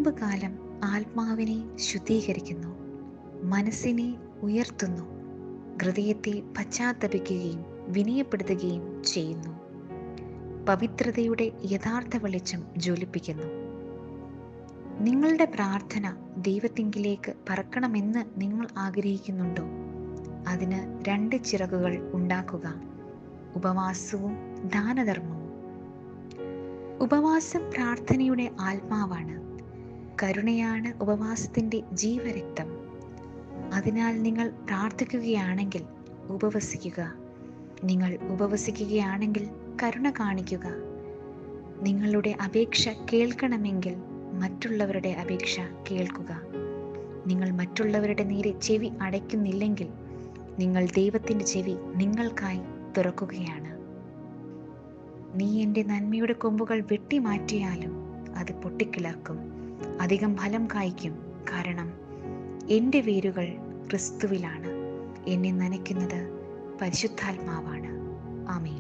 നോമ്പുകാലം ആത്മാവിനെ ശുദ്ധീകരിക്കുന്നു, മനസ്സിനെ ഉയർത്തുന്നു, ഹൃദയത്തെ പശ്ചാത്തപിക്കുകയും വിനയപ്പെടുത്തുകയും ചെയ്യുന്നു. പവിത്രതയുടെ യഥാർത്ഥ വെളിച്ചം ജ്വലിപ്പിക്കുന്നു. നിങ്ങളുടെ പ്രാർത്ഥന ദൈവത്തിങ്കിലേക്ക് പറക്കണമെന്ന് നിങ്ങൾ ആഗ്രഹിക്കുന്നുണ്ടോ? അതിന് 2 ചിറകുകൾ ഉണ്ടാക്കുക: ഉപവാസവും ദാനധർമ്മവും. ഉപവാസം പ്രാർത്ഥനയുടെ ആത്മാവാണ്. കരുണയാണ് ഉപവാസത്തിൻ്റെ ജീവരക്തം. അതിനാൽ നിങ്ങൾ പ്രാർത്ഥിക്കുകയാണെങ്കിൽ ഉപവസിക്കുക. നിങ്ങൾ ഉപവസിക്കുകയാണെങ്കിൽ കരുണ കാണിക്കുക. നിങ്ങളുടെ അപേക്ഷ കേൾക്കണമെങ്കിൽ മറ്റുള്ളവരുടെ അപേക്ഷ കേൾക്കുക. നിങ്ങൾ മറ്റുള്ളവരുടെ നേരെ ചെവി അടയ്ക്കുന്നില്ലെങ്കിൽ നിങ്ങൾ ദൈവത്തിൻ്റെ ചെവി നിങ്ങൾക്കായി തുറക്കുകയാണ്. നീ എൻ്റെ നന്മയുടെ കൊമ്പുകൾ വെട്ടിമാറ്റിയാലും അത് പൊട്ടിക്കിളർക്കും, അധികം ഫലം കായ്ക്കും. കാരണം എൻ്റെ വേരുകൾ ക്രിസ്തുവിലാണ്. എന്നെ നനയ്ക്കുന്നത് പരിശുദ്ധാത്മാവാണ്. ആമേൻ.